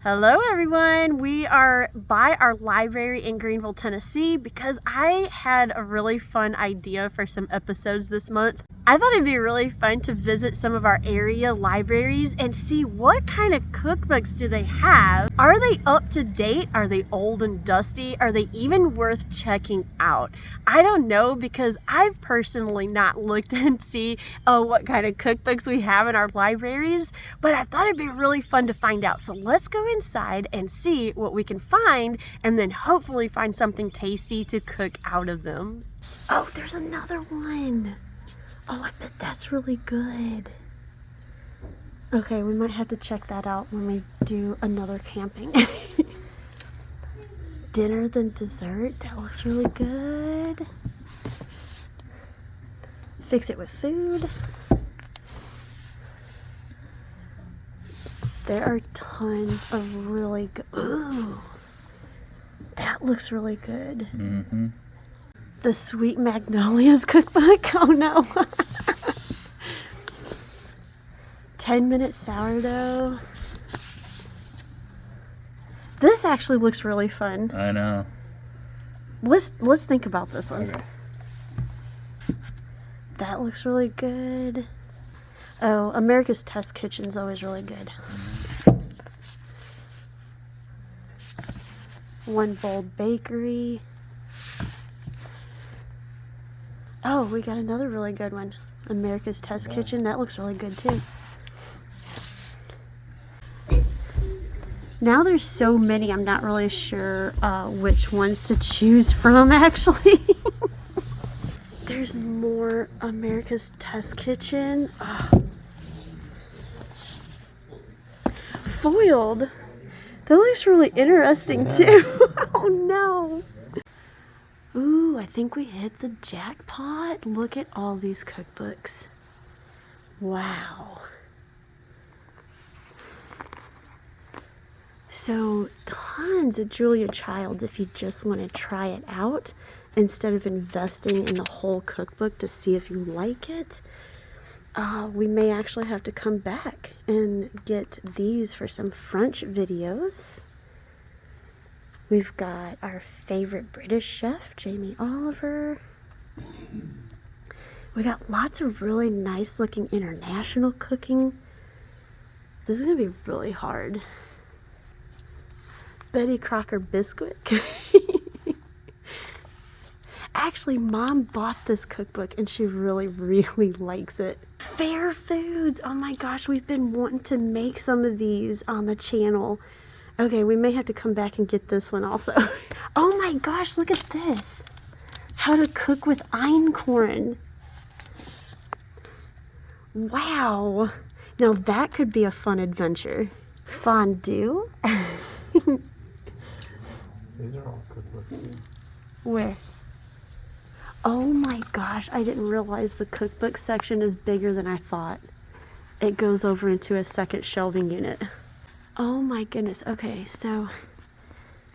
Hello everyone! We are by our library in Greeneville, Tennessee because I had a really fun idea for some episodes this month. I thought it'd be really fun to visit some of our area libraries and see what kind of cookbooks do they have. Are they up to date? Are they old and dusty? Are they even worth checking out? I don't know because I've personally not looked and see what kind of cookbooks we have in our libraries, but I thought it'd be really fun to find out. So let's go inside and see what we can find and then hopefully find something tasty to cook out of them. Oh, there's another one. Oh, I bet that's really good. Okay, we might have to check that out when we do another camping. Dinner than dessert, that looks really good. Fix it with food. There are tons of really good, ooh, that looks really good. Mm-hmm. The Sweet Magnolias cookbook, oh no. 10-minute sourdough. This actually looks really fun. I know. Let's think about this one. Okay. That looks really good. Oh, America's Test Kitchen's always really good. One Bold Bakery. Oh, we got another really good one. America's Test Kitchen. That looks really good too. Now there's so many, I'm not really sure which ones to choose from actually. There's more America's Test Kitchen. Oh. Foiled. That looks really interesting too. Oh no. Ooh, I think we hit the jackpot. Look at all these cookbooks. Wow. So tons of Julia Childs if you just want to try it out instead of investing in the whole cookbook to see if you like it. We may actually have to come back and get these for some French videos. We've got our favorite British chef, Jamie Oliver. We got lots of really nice looking international cooking. This is gonna be really hard. Betty Crocker Biscuit. Actually, Mom bought this cookbook and she really likes it. Fair Foods. Oh my gosh, we've been wanting to make some of these on the channel. Okay, we may have to come back and get this one also. Oh my gosh, look at this. How to cook with einkorn. Wow. Now that could be a fun adventure. Fondue. These are all cookbooks too. Where? Oh my gosh, I didn't realize the cookbook section is bigger than I thought. It goes over into a second shelving unit. Oh my goodness. Okay, so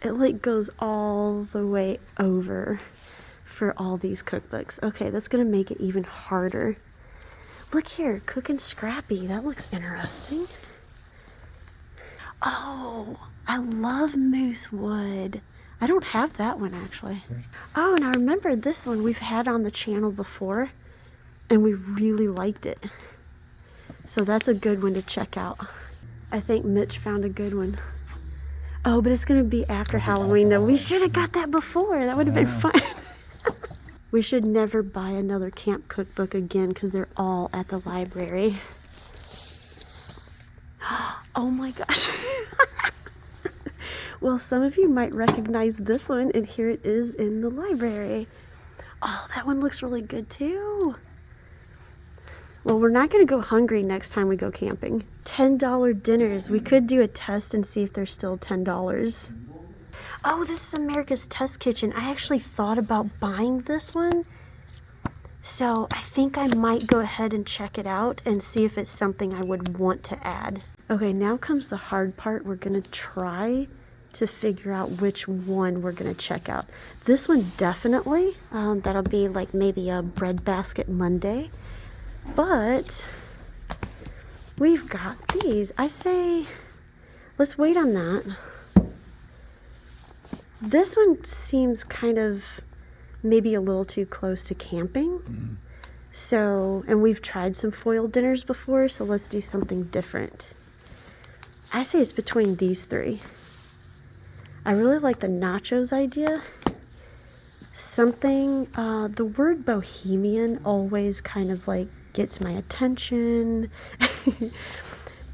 it like goes all the way over for all these cookbooks. Okay, that's gonna make it even harder. Look here, Cookin' Scrappy. That looks interesting. Oh, I love moose wood. I don't have that one actually. Oh, and I remember this one we've had on the channel before and we really liked it. So that's a good one to check out. I think Mitch found a good one. Oh, but it's gonna be after Halloween though. We should have got that before. That would have been fun. We should never buy another camp cookbook again because they're all at the library. Oh my gosh. Well, some of you might recognize this one, and here it is in the library. Oh, that one looks really good too. Well, we're not going to go hungry next time we go camping. $10 dinners. We could do a test and see if they're still $10. Oh, this is America's Test Kitchen. I actually thought about buying this one. So I think I might go ahead and check it out and see if it's something I would want to add. Okay, now comes the hard part. We're going to try to figure out which one we're going to check out. This one definitely. That'll be like maybe a bread basket Monday. But we've got these. I say let's wait on that. This one seems kind of maybe a little too close to camping. So, and we've tried some foil dinners before, so let's do something different. I say it's between these three. I really like the nachos idea. Something, the word bohemian always kind of like gets my attention.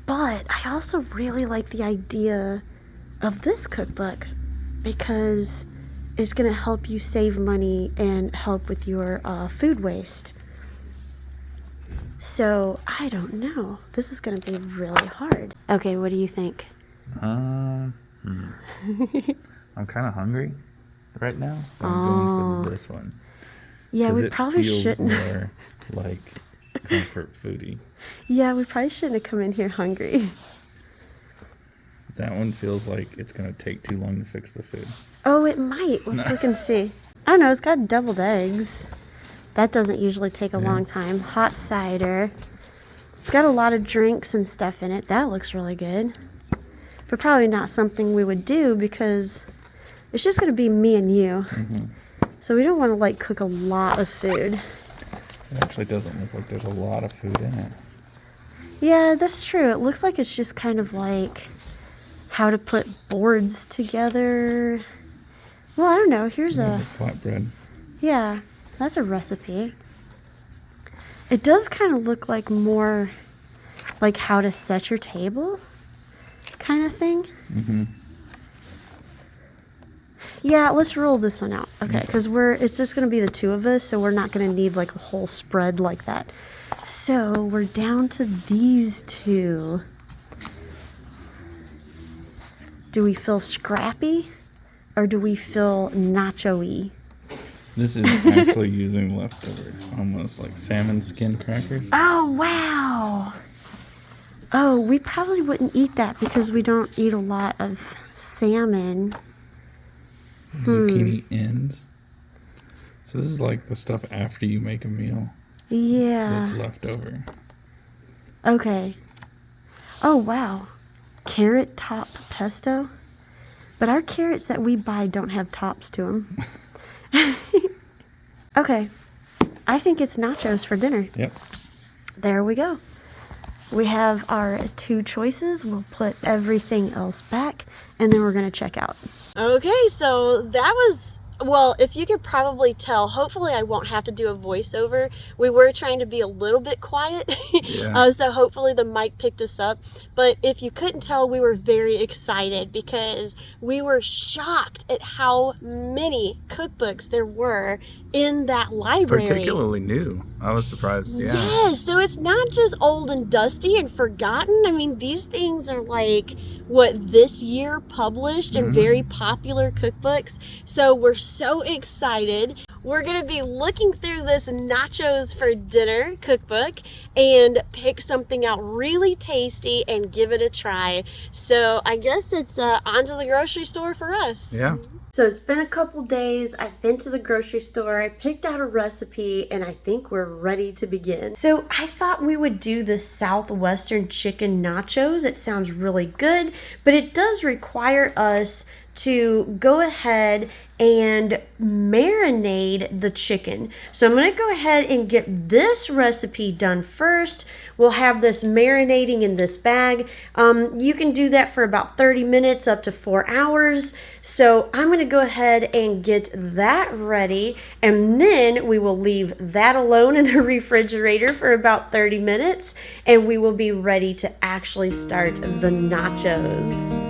But I also really like the idea of this cookbook because it's going to help you save money and help with your food waste. So, I don't know. This is going to be really hard. Okay, what do you think? I'm kind of hungry right now, so I'm going for this one. Yeah, we probably shouldn't. More like comfort foodie. Yeah, we probably shouldn't have come in here hungry. That one feels like it's going to take too long to fix the food. Oh, it might. Let's look and see. I don't know. It's got deviled eggs. That doesn't usually take a long time. Hot cider. It's got a lot of drinks and stuff in it. That looks really good. But probably not something we would do because it's just going to be me and you. So we don't want to like cook a lot of food. It actually doesn't look like there's a lot of food in it. Yeah, that's true. It looks like it's just kind of like how to put boards together. Well, I don't know. Here's a flatbread. Yeah, that's a recipe. It does kind of look like more like how to set your table kind of thing. Yeah, let's roll this one out. Okay, because it's just going to be the two of us, so we're not going to need like a whole spread like that. So we're down to these two. Do we feel scrappy or do we feel nacho-y? This is actually using leftover, almost like salmon skin crackers. Oh, wow. Oh, we probably wouldn't eat that because we don't eat a lot of salmon. Zucchini ends. So this is like the stuff after you make a meal. Yeah. That's left over. Okay. Oh, wow. Carrot top pesto. But our carrots that we buy don't have tops to them. Okay. I think it's nachos for dinner. Yep. There we go. We have our two choices. We'll put everything else back and then we're going to check out. Okay, so that was, well, if you could probably tell, hopefully I won't have to do a voiceover. We were trying to be a little bit quiet, so hopefully the mic picked us up. But if you couldn't tell, we were very excited because we were shocked at how many cookbooks there were in that library. Particularly new. I was surprised, Yes, so it's not just old and dusty and forgotten. I mean, these things are like what this year published and very popular cookbooks. So we're so excited. We're going to be looking through this nachos for dinner cookbook and pick something out really tasty and give it a try. So I guess it's on to the grocery store for us. Yeah. So it's been a couple days. I've been to the grocery store. I picked out a recipe and I think we're ready to begin. So I thought we would do the Southwestern chicken nachos. It sounds really good, but it does require us to go ahead and marinate the chicken. So I'm going to go ahead and get this recipe done first. We'll have this marinating in this bag. You can do that for about 30 minutes up to 4 hours. So I'm going to go ahead and get that ready, and then we will leave that alone in the refrigerator for about 30 minutes, and we will be ready to actually start the nachos.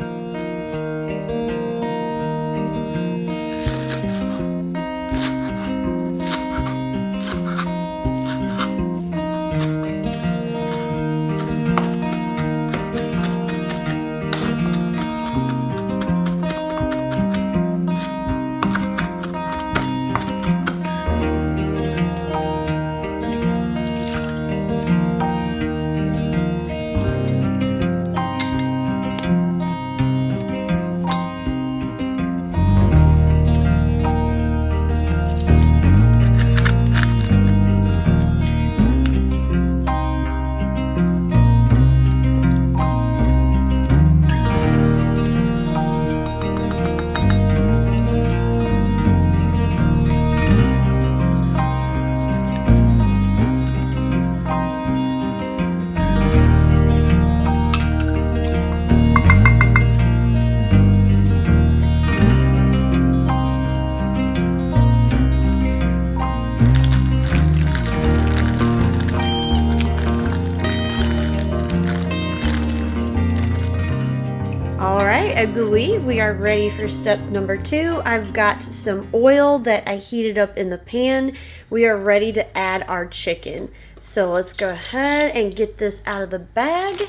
right, I believe we are ready for step number 2. I've got some oil that I heated up in the pan. We are ready to add our chicken. So let's go ahead and get this out of the bag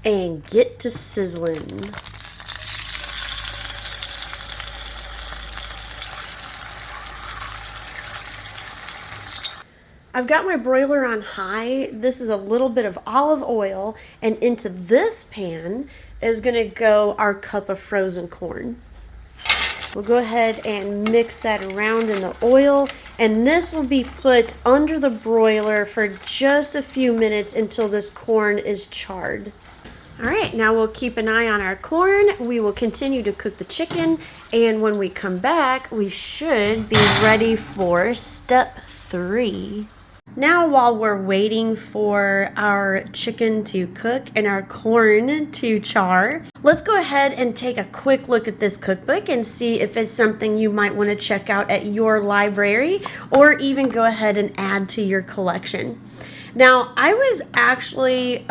and get to sizzling. I've got my broiler on high. This is a little bit of olive oil, and into this pan is gonna go our cup of frozen corn. We'll go ahead and mix that around in the oil, and this will be put under the broiler for just a few minutes until this corn is charred. All right, now we'll keep an eye on our corn. We will continue to cook the chicken, and when we come back, we should be ready for step 3. Now, while we're waiting for our chicken to cook and our corn to char, let's go ahead and take a quick look at this cookbook and see if it's something you might want to check out at your library or even go ahead and add to your collection. Now, I was actually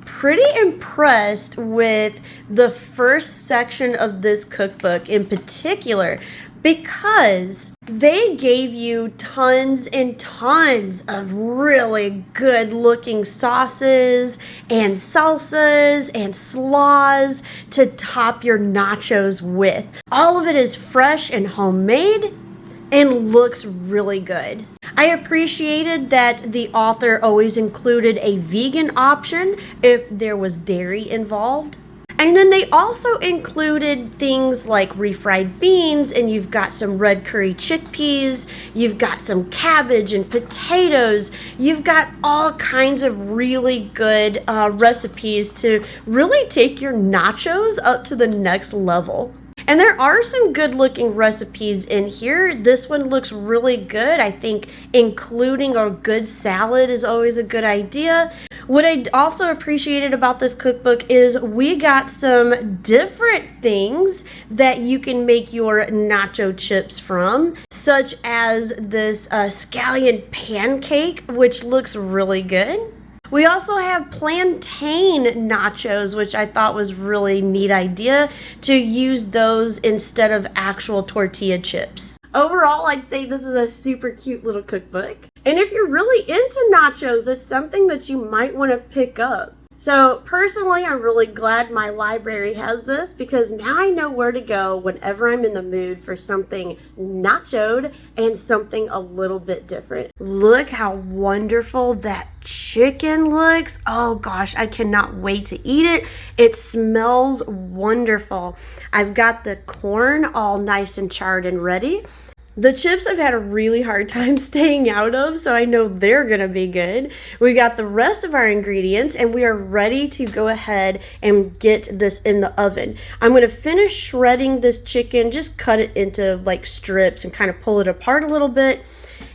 pretty impressed with the first section of this cookbook in particular, because they gave you tons and tons of really good looking sauces and salsas and slaws to top your nachos with. All of it is fresh and homemade and looks really good. I appreciated that the author always included a vegan option if there was dairy involved. And then they also included things like refried beans, and you've got some red curry chickpeas, you've got some cabbage and potatoes, you've got all kinds of really good recipes to really take your nachos up to the next level. And there are some good looking recipes in here. This one looks really good. I think including a good salad is always a good idea. What I also appreciated about this cookbook is we got some different things that you can make your nacho chips from, such as this scallion pancake, which looks really good. We also have plantain nachos, which I thought was really neat idea to use those instead of actual tortilla chips. Overall, I'd say this is a super cute little cookbook. And if you're really into nachos, it's something that you might want to pick up. So personally, I'm really glad my library has this because now I know where to go whenever I'm in the mood for something nachoed and something a little bit different. Look how wonderful that chicken looks. Oh gosh, I cannot wait to eat it. It smells wonderful. I've got the corn all nice and charred and ready. The chips I've had a really hard time staying out of, so I know they're gonna be good. We got the rest of our ingredients and we are ready to go ahead and get this in the oven. I'm gonna finish shredding this chicken, just cut it into like strips and kind of pull it apart a little bit.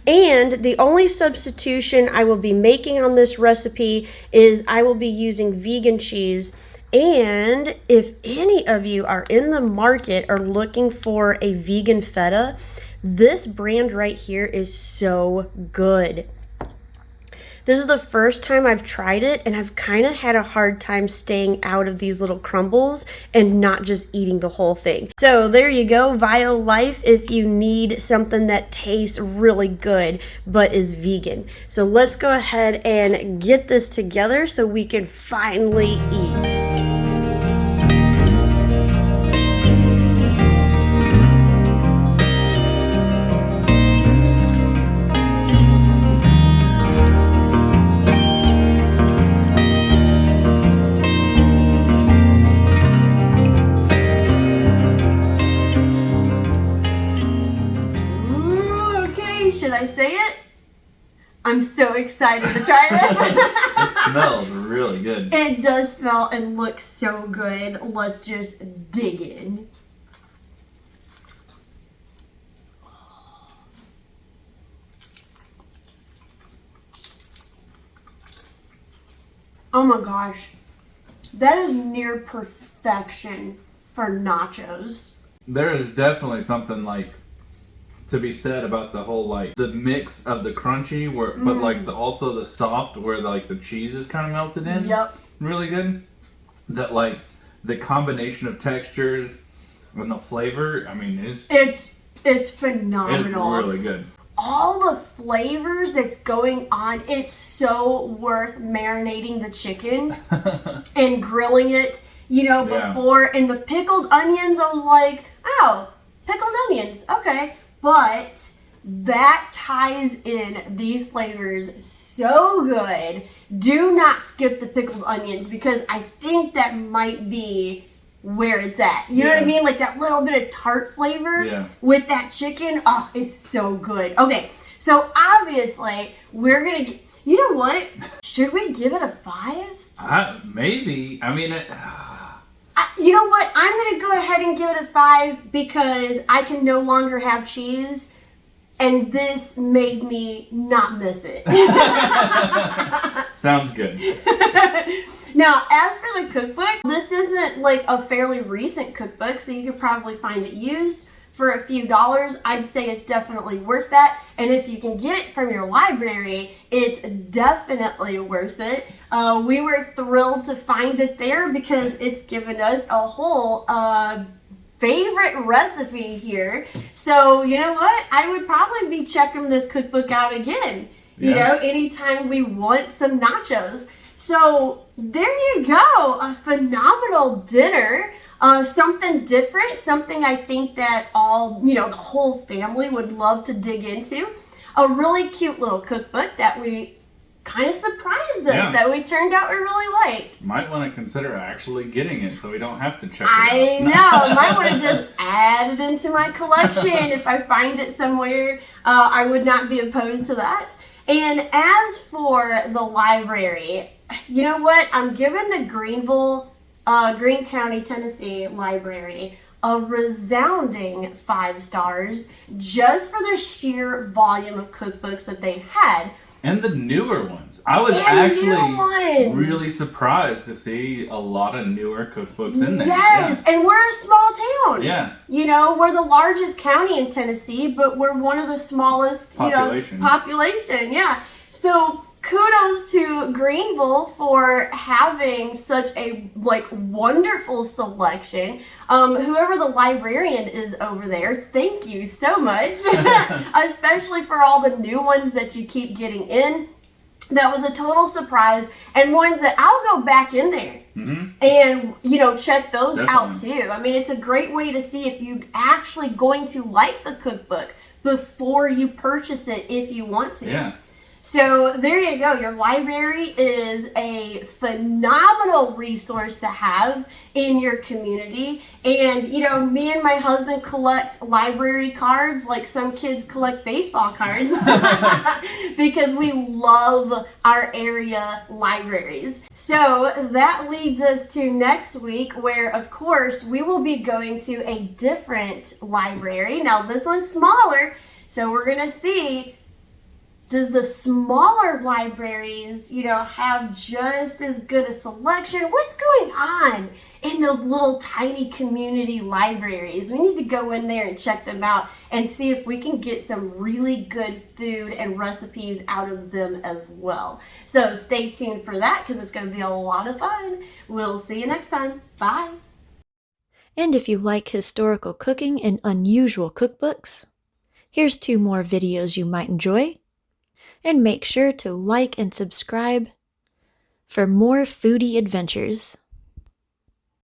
And the only substitution I will be making on this recipe is I will be using vegan cheese. And if any of you are in the market or looking for a vegan feta, this brand right here is so good. This is the first time I've tried it, and I've kind of had a hard time staying out of these little crumbles and not just eating the whole thing. So there you go, Vio Life, if you need something that tastes really good but is vegan. So let's go ahead and get this together so we can finally eat. Should I say it? I'm so excited to try this. It smells really good. It does smell and look so good. Let's just dig in. Oh my gosh. That is near perfection for nachos. There is definitely something like to be said about the whole like the mix of the crunchy but like also the soft where like the cheese is kind of melted in. Yep. Really good. That like the combination of textures and the flavor, I mean, it's phenomenal. It's really good. All the flavors that's going on, it's so worth marinating the chicken and grilling it, before. And the pickled onions, I was like, oh, pickled onions, okay. But that ties in these flavors so good. Do not skip the pickled onions, because I think that might be where it's at. You know what I mean? Like that little bit of tart flavor with that chicken. Oh, it's so good. Okay, so obviously we're gonna get, you know what? Should we give it a 5? Maybe. I mean, you know what? I'm gonna go ahead and give it a 5 because I can no longer have cheese, and this made me not miss it. Sounds good. Now, as for the cookbook, this isn't like a fairly recent cookbook, so you could probably find it used for a few dollars. I'd say it's definitely worth that. And if you can get it from your library, it's definitely worth it. We were thrilled to find it there because it's given us a whole favorite recipe here. So, you know what? I would probably be checking this cookbook out again, anytime we want some nachos. So there you go, a phenomenal dinner, something different, something I think that the whole family would love to dig into. A really cute little cookbook that we kind of surprised us, that we turned out we really liked. Might want to consider actually getting it so we don't have to check it out. I know, might want to just add it into my collection if I find it somewhere. I would not be opposed to that. And as for the library, you know what? I'm giving the Greeneville, Greene County, Tennessee library a resounding 5 stars just for the sheer volume of cookbooks that they had. And the newer ones. I was actually really surprised to see a lot of newer cookbooks in there. Yes, and we're a small town. Yeah. We're the largest county in Tennessee, but we're one of the smallest population. Yeah. So kudos to Greeneville for having such a wonderful selection. Whoever the librarian is over there, thank you so much, especially for all the new ones that you keep getting in. That was a total surprise, and ones that I'll go back in there and check those out too. I mean, it's a great way to see if you're actually going to like the cookbook before you purchase it if you want to. Yeah. So there you go. Your library is a phenomenal resource to have in your community. And, me and my husband collect library cards like some kids collect baseball cards because we love our area libraries. So that leads us to next week where, of course, we will be going to a different library. Now, this one's smaller, so we're going to see, does the smaller libraries, have just as good a selection? What's going on in those little tiny community libraries? We need to go in there and check them out and see if we can get some really good food and recipes out of them as well. So stay tuned for that because it's going to be a lot of fun. We'll see you next time. Bye. And if you like historical cooking and unusual cookbooks, here's 2 more videos you might enjoy. And make sure to like and subscribe for more foodie adventures.